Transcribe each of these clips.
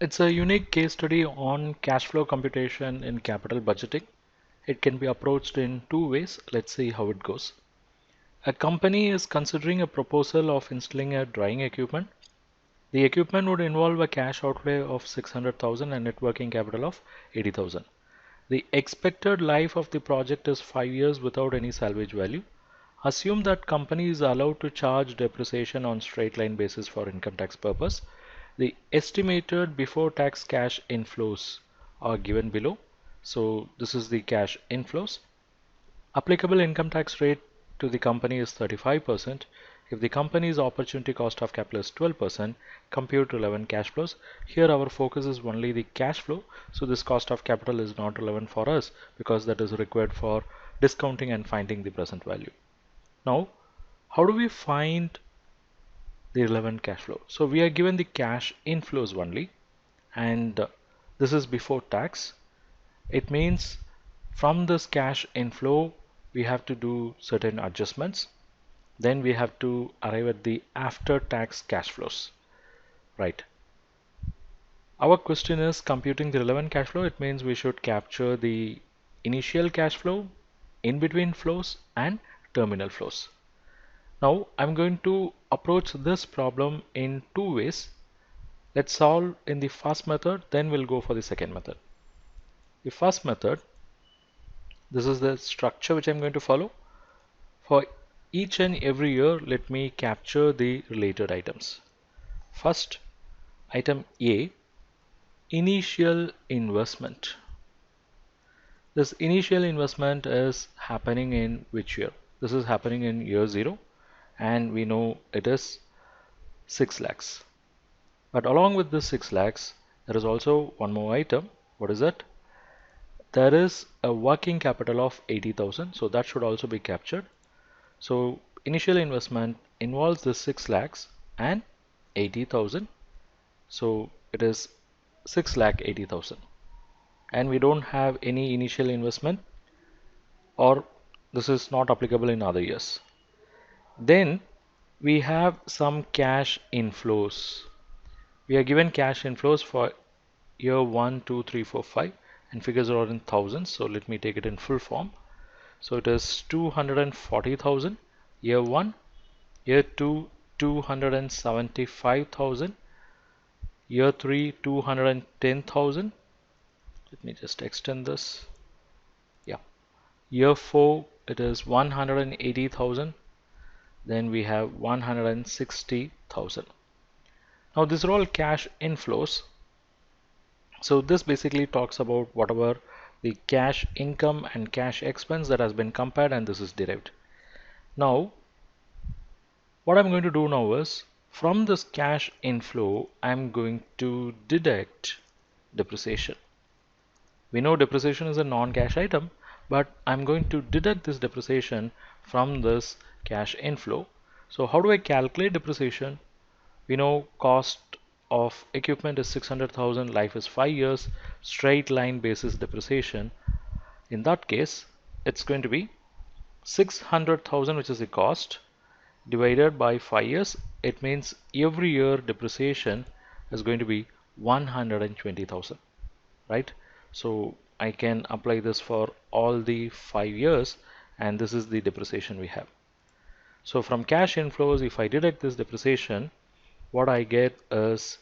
It's a unique case study on cash flow computation in capital budgeting. It can be approached in two ways. Let's see how it goes. A company is considering a proposal of installing a drying equipment. The equipment would involve a cash outlay of 600,000 and net working capital of 80,000. The expected life of the project is 5 years without any salvage value. Assume that company is allowed to charge depreciation on straight line basis for income tax purpose. The estimated before tax cash inflows are given below. So this is the cash inflows. Applicable income tax rate to the company is 35%. If the company's opportunity cost of capital is 12%, compute relevant cash flows. Here our focus is only the cash flow. So this cost of capital is not relevant for us because that is required for discounting and finding the present value. Now, how do we find the relevant cash flow? So we are given the cash inflows only, and this is before tax. It means from this cash inflow, we have to do certain adjustments. Then we have to arrive at the after tax cash flows, right? Our question is computing the relevant cash flow. It means we should capture the initial cash flow, in between flows, and terminal flows. Now I'm going to approach this problem in two ways. Let's solve in the first method, then we'll go for the second method. The first method, this is the structure which I'm going to follow. For each and every year, let me capture the related items. First, item A, initial investment. This initial investment is happening in which year? This is happening in year 0, and we know it is 6 lakhs. But along with this 6 lakhs, there is also one more item. What is it? There is a working capital of 80,000, so that should also be captured. So initial investment involves the 6 lakhs and 80,000. So it is 6 lakh 80,000. And we don't have any initial investment, or this is not applicable in other years. Then we have some cash inflows. We are given cash inflows for year 1, 2, 3, 4, 5, and figures are in thousands. So let me take it in full form. So it is 240,000 year 1, year 2 275,000, year 3 210,000. Let me just extend this. Yeah, year 4 it is 180,000. Then we have 160,000. Now these are all cash inflows. So this basically talks about whatever the cash income and cash expense that has been compared, and this is derived. Now what I'm going to do now is, from this cash inflow, I'm going to deduct depreciation. We know depreciation is a non-cash item, but I'm going to deduct this depreciation from this cash inflow. So how do I calculate depreciation? We know cost of equipment is 600,000, life is 5 years, straight line basis depreciation. In that case, it's going to be 600,000, which is the cost, divided by 5 years. It means every year depreciation is going to be 120,000, right? So I can apply this for all the 5 years, and this is the depreciation we have. So from cash inflows, if I deduct this depreciation, what I get is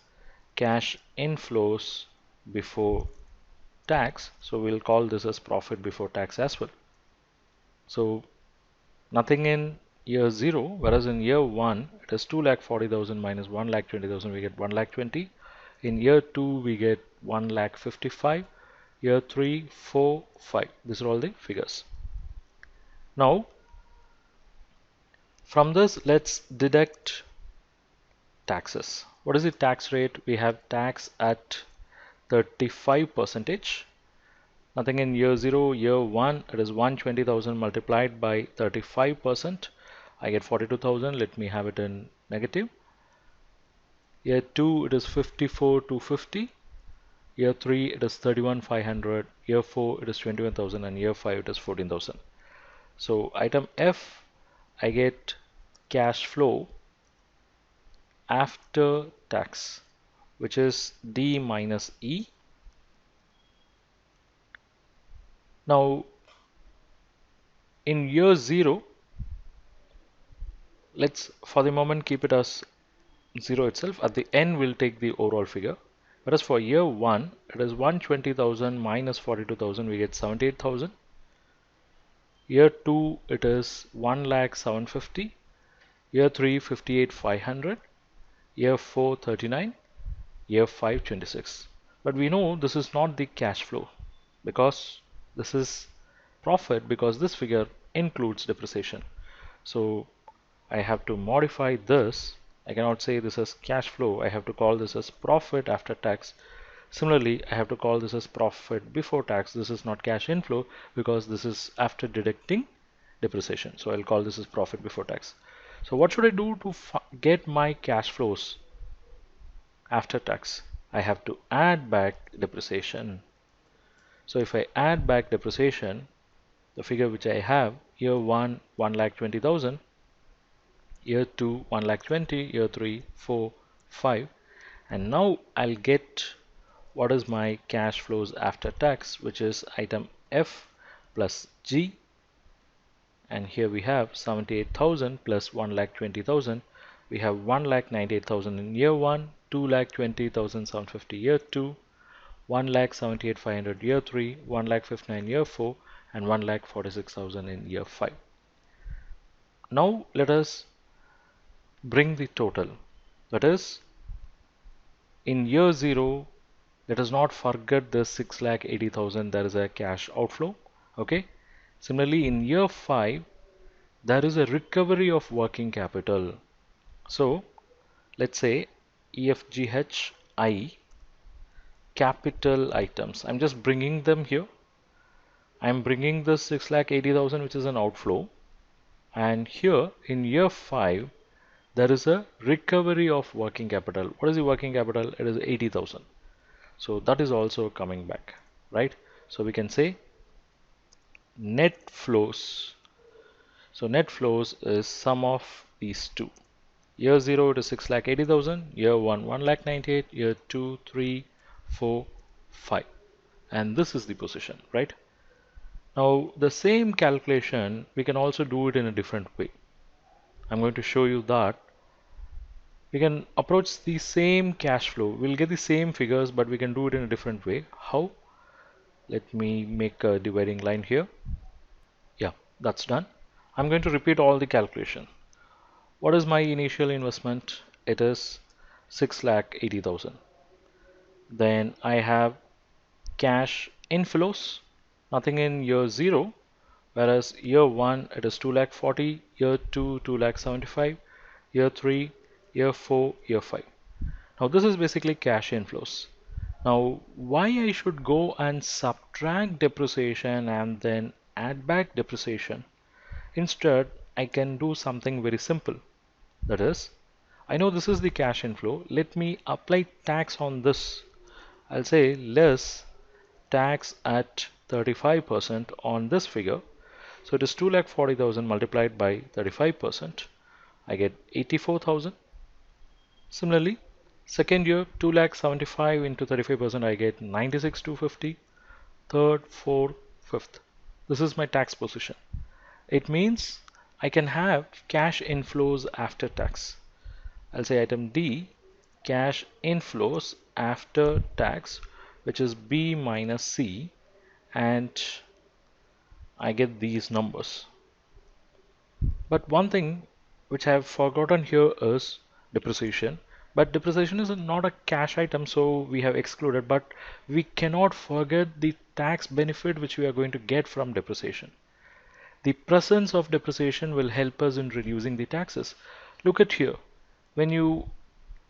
cash inflows before tax. So we'll call this as profit before tax as well. So nothing in year 0, whereas in year 1 it is 2,40,000 minus 1,20,000, we get 1,20,000. In year 2 we get 1,55,000. Year 3, 4, 5. These are all the figures. Now from this, let's deduct taxes. What is the tax rate? We have tax at 35%. Nothing in year 0, year 1 it is 120,000 multiplied by 35%. I get 42,000. Let me have it in negative. Year 2 it is 54,250. Year 3 it is 31,500. Year 4 it is 21,000, and year 5 it is 14,000. So item F, I get cash flow after tax, which is D minus E. Now in year 0, let's for the moment keep it as 0 itself. At the end we'll take the overall figure. Whereas for year 1 it is 120,000 minus 42,000, we get 78,000. Year 2 it is 1,750,000. Year 3 58,500. Year 4 39. Year 5 26. But we know this is not the cash flow because this is profit, because this figure includes depreciation. So I have to modify this. I cannot say this as cash flow. I have to call this as profit after tax. Similarly, I have to call this as profit before tax. This is not cash inflow because this is after deducting depreciation. So I'll call this as profit before tax. So what should I do to get my cash flows after tax? I have to add back depreciation. So if I add back depreciation, the figure which I have, year 1, 1,20,000, year 2, 1,20,000, year 3, 4, 5, and now I'll get what is my cash flows after tax, which is item F plus G, and here we have 78,000 plus 1,20,000. We have 1,98,000 in year 1, 2,20,750 year 2, 1,78,500 year 3, 1,59,000 year 4, and 1,46,000 in year 5. Now let us bring the total. That is, in year 0, let us not forget the 6,80,000, there is a cash outflow. Okay. Similarly, in year 5, there is a recovery of working capital. So let's say EFGHI capital items. I'm just bringing them here. I'm bringing the 6,80,000, which is an outflow. And here in year 5, there is a recovery of working capital. What is the working capital? It is 80,000. So that is also coming back, right? So we can say net flows. So net flows is sum of these two. Year 0 it is 6,80,000, year 1 1,98,000, year 2 3 4 5, and this is the position, right? Now the same calculation we can also do it in a different way. I'm going to show you that we can approach the same cash flow. We'll get the same figures, but we can do it in a different way. How? Let me make a dividing line here. Yeah, that's done. I'm going to repeat all the calculation. What is my initial investment? It is 6,80,000. Then I have cash inflows, nothing in year 0, whereas year 1 it is 2,40,000, year 2 2,75,000, year 3, year 4, year 5. Now this is basically cash inflows. Now why I should go and subtract depreciation and then add back depreciation? Instead, I can do something very simple. That is, I know this is the cash inflow. Let me apply tax on this. I'll say less tax at 35% on this figure. So it is 2,40,000 multiplied by 35%. I get 84,000. Similarly, second year 2,75,000 into 35%, I get 96,250. Third, fourth, fifth. This is my tax position. It means I can have cash inflows after tax. I'll say item D, cash inflows after tax, which is B minus C, and I get these numbers. But one thing which I have forgotten here is depreciation. But depreciation is not a cash item, so we have excluded. But we cannot forget the tax benefit which we are going to get from depreciation. The presence of depreciation will help us in reducing the taxes. Look at here. When you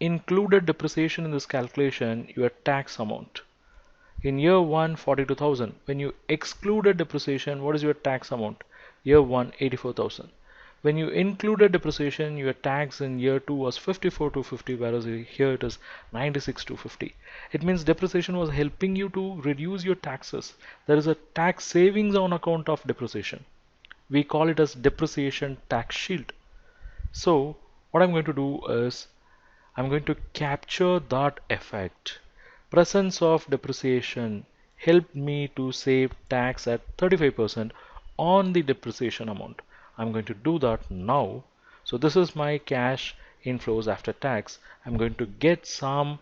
included depreciation in this calculation, your tax amount. In year 1, 42,000. When you excluded depreciation, what is your tax amount? Year 1, 84,000. When you included depreciation, your tax in year 2 was 54,250, whereas here it is 96,250. It means depreciation was helping you to reduce your taxes. There is a tax savings on account of depreciation. We call it as depreciation tax shield. So what I'm going to do is I'm going to capture that effect. Presence of depreciation helped me to save tax at 35% on the depreciation amount. I'm going to do that now. So this is my cash inflows after tax. I'm going to get some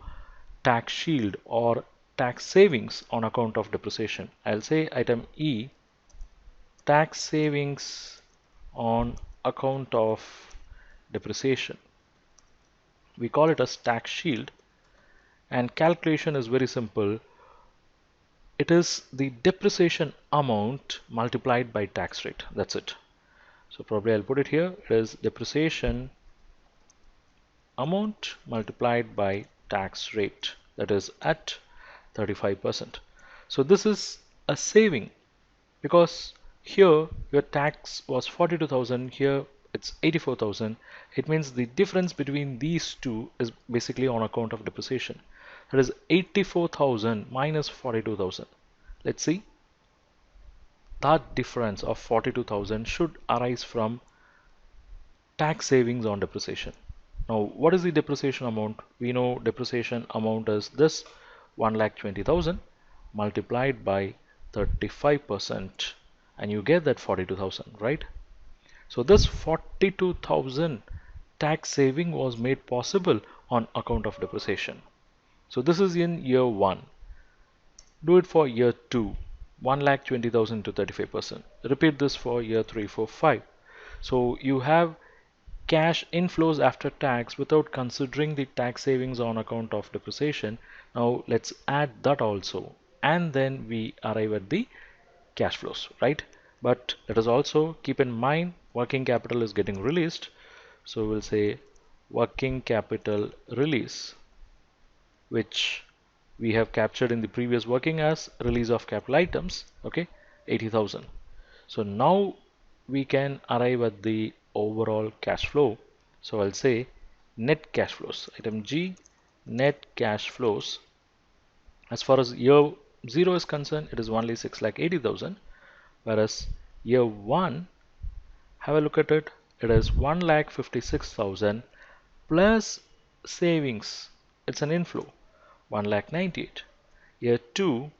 tax shield or tax savings on account of depreciation. I'll say item E, tax savings on account of depreciation. We call it as tax shield, and calculation is very simple. It is the depreciation amount multiplied by tax rate. That's it. So probably I'll put it here. It is depreciation amount multiplied by tax rate, that is at 35%. So this is a saving because here your tax was 42,000, here it's 84,000. It means the difference between these two is basically on account of depreciation. That is 84,000 minus 42,000. Let's see. That difference of 42,000 should arise from tax savings on depreciation. Now, what is the depreciation amount? We know depreciation amount is this 1,20,000 multiplied by 35%, and you get that 42,000, right? So this 42,000 tax saving was made possible on account of depreciation. So this is in year 1. Do it for year 2, 1,20,000 to 35%. Repeat this for year 3, 4, 5. So you have cash inflows after tax without considering the tax savings on account of depreciation. Now let's add that also, and then we arrive at the cash flows, right? But let us also keep in mind working capital is getting released. So we'll say working capital release, which we have captured in the previous working as release of capital items, okay, 80,000. So now we can arrive at the overall cash flow. So I'll say net cash flows, item G, net cash flows. As far as year 0 is concerned, it is only 6,80,000, whereas year 1, have a look at it, it is 1,56,000 plus savings. It's an inflow, 1,98,000. Year 2,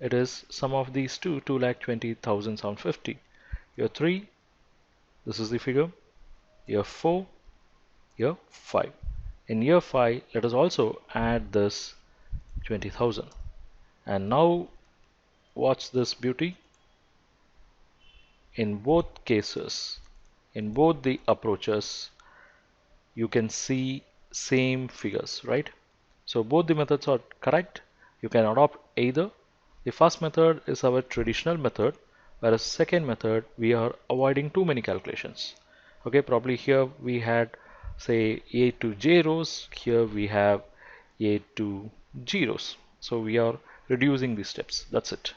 it is sum of these two, 2,20,750. Year 3, this is the figure. Year 4, year 5. In year 5, let us also add this 20,000. And now watch this beauty. In both cases, in both the approaches, you can see same figures, right? So both the methods are correct. You can adopt either. The first method is our traditional method, whereas second method we are avoiding too many calculations. Okay, probably here we had say A to J rows, here we have A to G rows. So we are reducing these steps. That's it.